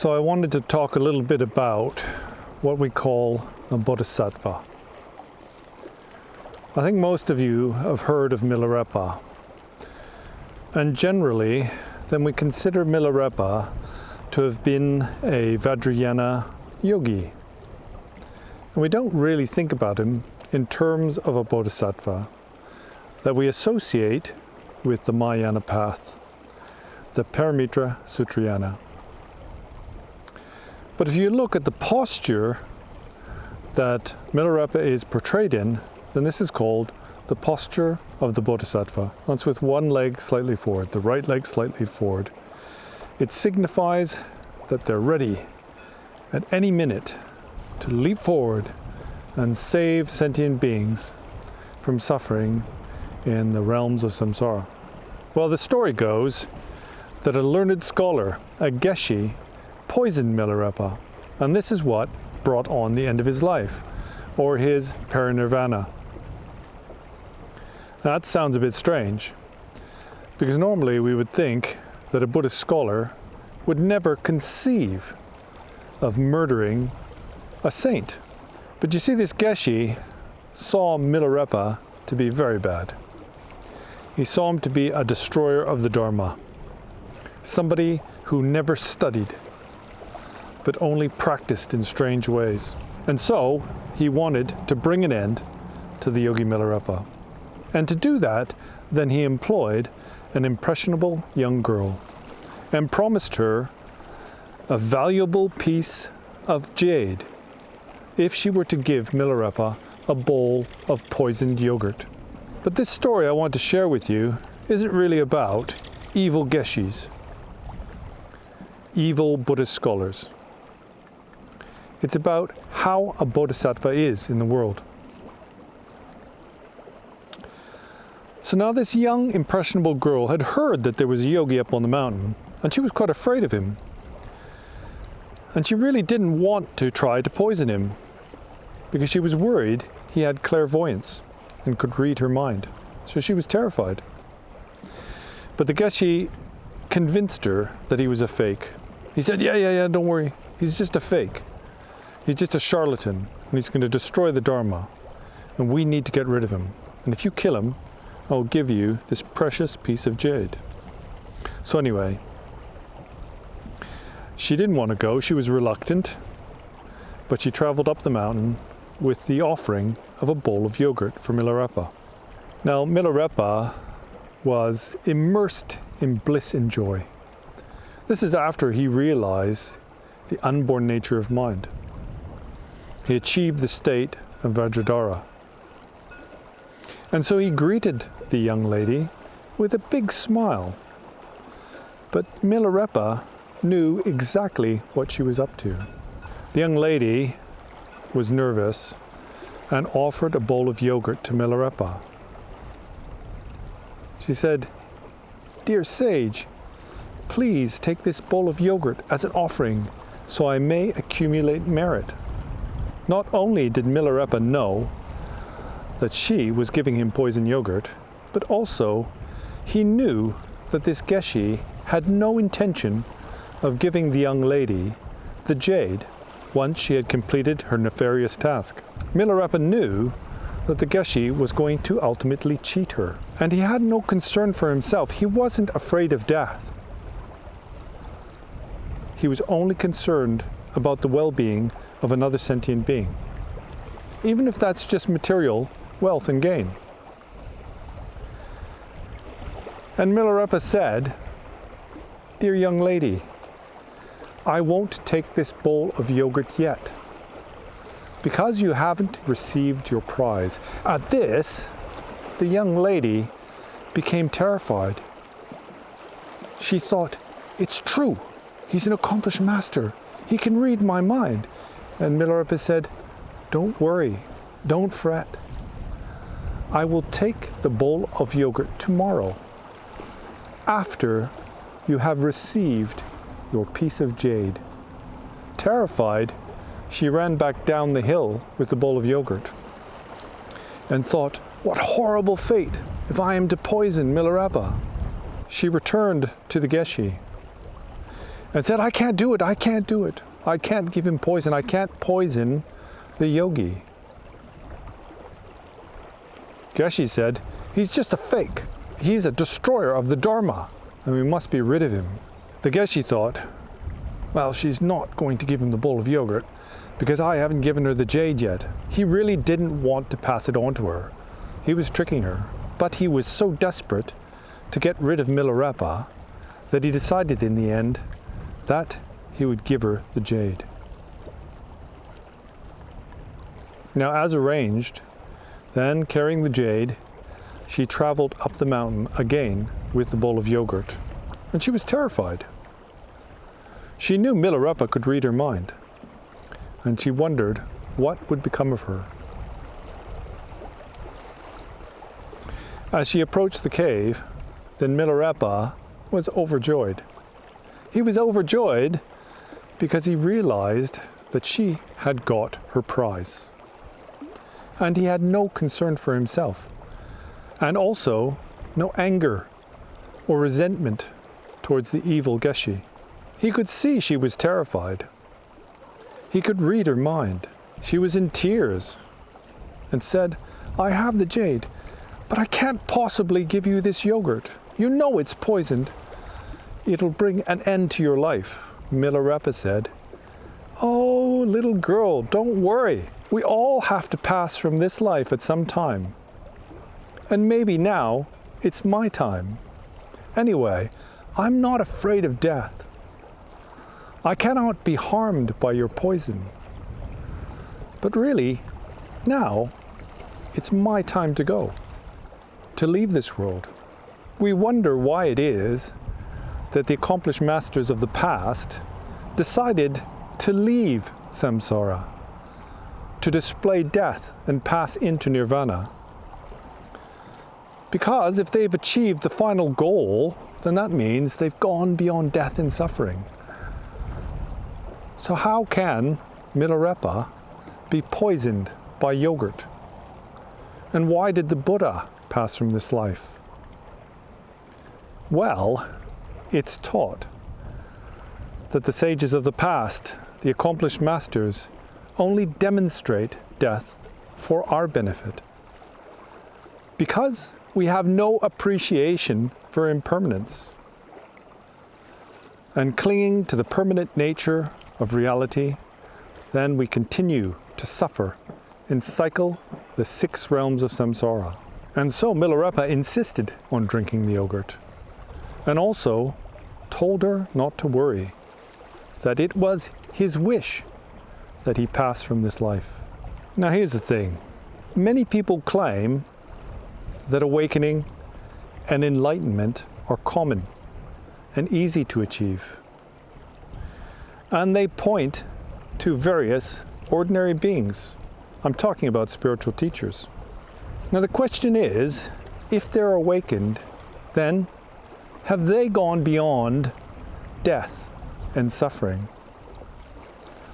So I wanted to talk a little bit about what we call a Bodhisattva. I think most of you have heard of Milarepa. And generally, then we consider Milarepa to have been a Vajrayana yogi. And we don't really think about him in terms of a Bodhisattva that we associate with the Mahayana path, the Paramitra Sutrayana. But if you look at the posture that Milarepa is portrayed in, then this is called the posture of the Bodhisattva. That's with one leg slightly forward, the right leg slightly forward. It signifies that they're ready at any minute to leap forward and save sentient beings from suffering in the realms of samsara. Well, the story goes that a learned scholar, a geshe, poisoned Milarepa, and this is what brought on the end of his life, or his parninirvana. That sounds a bit strange, because normally we would think that a Buddhist scholar would never conceive of murdering a saint. But you see, this geshe saw Milarepa to be very bad. He saw him to be a destroyer of the dharma, somebody who never studied, but only practiced in strange ways. And so he wanted to bring an end to the Yogi Milarepa. And to do that, then he employed an impressionable young girl and promised her a valuable piece of jade if she were to give Milarepa a bowl of poisoned yogurt. But this story I want to share with you isn't really about evil geshes, evil Buddhist scholars. It's about how a bodhisattva is in the world. So now this young, impressionable girl had heard that there was a yogi up on the mountain, and she was quite afraid of him. And she really didn't want to try to poison him, because she was worried he had clairvoyance and could read her mind. So she was terrified. But the geshe convinced her that he was a fake. He said, yeah, don't worry. He's just a fake. He's just a charlatan, and he's going to destroy the dharma. And we need to get rid of him. And if you kill him, I'll give you this precious piece of jade. So anyway, she didn't want to go. She was reluctant. But she traveled up the mountain with the offering of a bowl of yogurt for Milarepa. Now, Milarepa was immersed in bliss and joy. This is after he realized the unborn nature of mind. He achieved the state of Vajradhara. And so he greeted the young lady with a big smile. But Milarepa knew exactly what she was up to. The young lady was nervous and offered a bowl of yogurt to Milarepa. She said, "Dear sage, please take this bowl of yogurt as an offering so I may accumulate merit." Not only did Milarepa know that she was giving him poison yogurt, but also he knew that this geshe had no intention of giving the young lady the jade once she had completed her nefarious task. Milarepa knew that the geshe was going to ultimately cheat her, and he had no concern for himself. He wasn't afraid of death. He was only concerned about the well-being of another sentient being, even if that's just material wealth and gain. And Milarepa said, "Dear young lady, I won't take this bowl of yogurt yet, because you haven't received your prize." At this, the young lady became terrified. She thought, "It's true. He's an accomplished master. He can read my mind." And Milarepa said, "Don't worry. Don't fret. I will take the bowl of yogurt tomorrow, after you have received your piece of jade." Terrified, she ran back down the hill with the bowl of yogurt and thought, "What horrible fate if I am to poison Milarepa." She returned to the geshe and said, I can't do it, I can't do it. I can't give him poison, I can't poison the yogi. Geshe said, he's just a fake. He's a destroyer of the dharma, and we must be rid of him. The Geshe thought, well, she's not going to give him the bowl of yogurt because I haven't given her the jade yet. He really didn't want to pass it on to her. He was tricking her, but he was so desperate to get rid of Milarepa that he decided in the end that he would give her the jade. Now, as arranged, then carrying the jade, she traveled up the mountain again with the bowl of yogurt, and she was terrified. She knew Milarepa could read her mind, and she wondered what would become of her. As she approached the cave, then Milarepa was overjoyed. He was overjoyed because he realized that she had got her prize. And he had no concern for himself, and also no anger or resentment towards the evil Geshe. He could see she was terrified. He could read her mind. She was in tears and said, I have the jade, but I can't possibly give you this yogurt. You know it's poisoned. It'll bring an end to your life. Milarepa said, oh, little girl, don't worry. We all have to pass from this life at some time. And maybe now it's my time. Anyway, I'm not afraid of death. I cannot be harmed by your poison. But really, now it's my time to go, to leave this world. We wonder why it is that the accomplished masters of the past decided to leave samsara, to display death and pass into nirvana. Because if they've achieved the final goal, then that means they've gone beyond death and suffering. So how can Milarepa be poisoned by yogurt? And why did the Buddha pass from this life? Well, it's taught that the sages of the past, the accomplished masters, only demonstrate death for our benefit. Because we have no appreciation for impermanence. And clinging to the permanent nature of reality, then we continue to suffer and cycle the 6 realms of samsara. And so Milarepa insisted on drinking the yogurt, and also told her not to worry, that it was his wish that he pass from this life. Now here's the thing. Many people claim that awakening and enlightenment are common and easy to achieve. And they point to various ordinary beings. I'm talking about spiritual teachers. Now the question is, if they're awakened, then have they gone beyond death and suffering?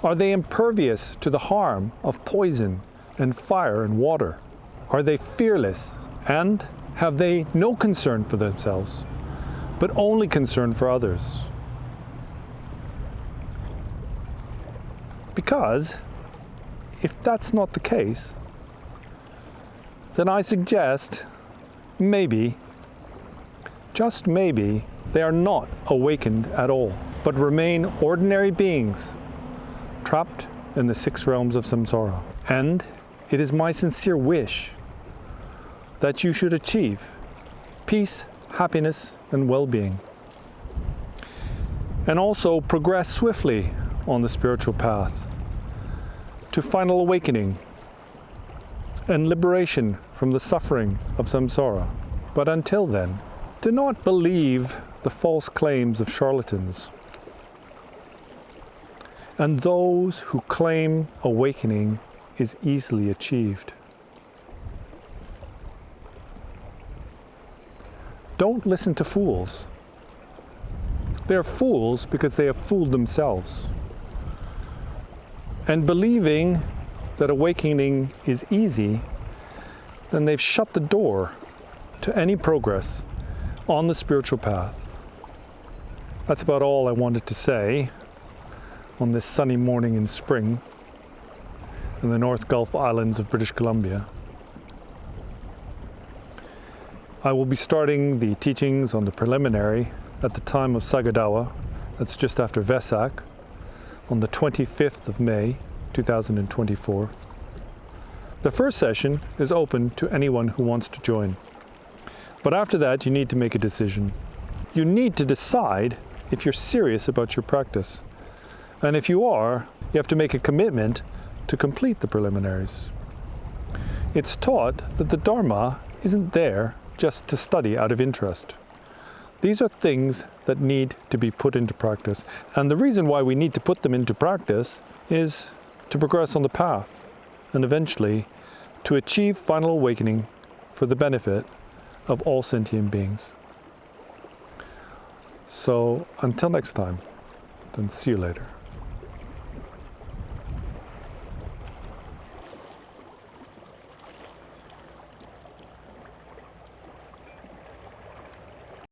Are they impervious to the harm of poison and fire and water? Are they fearless, and have they no concern for themselves, but only concern for others? Because if that's not the case, then I suggest maybe, just maybe, they are not awakened at all, but remain ordinary beings trapped in the 6 realms of samsara. And it is my sincere wish that you should achieve peace, happiness, and well-being, and also progress swiftly on the spiritual path to final awakening and liberation from the suffering of samsara. But until then, do not believe the false claims of charlatans and those who claim awakening is easily achieved. Don't listen to fools. They're fools because they have fooled themselves. And believing that awakening is easy, then they've shut the door to any progress on the spiritual path. That's about all I wanted to say on this sunny morning in spring in the North Gulf Islands of British Columbia. I will be starting the teachings on the preliminary at the time of Sagadawa, that's just after Vesak, on the 25th of May, 2024. The first session is open to anyone who wants to join. But after that, you need to make a decision. You need to decide if you're serious about your practice. And if you are, you have to make a commitment to complete the preliminaries. It's taught that the Dharma isn't there just to study out of interest. These are things that need to be put into practice. And the reason why we need to put them into practice is to progress on the path and eventually to achieve final awakening for the benefit of all sentient beings. So until next time, then see you later.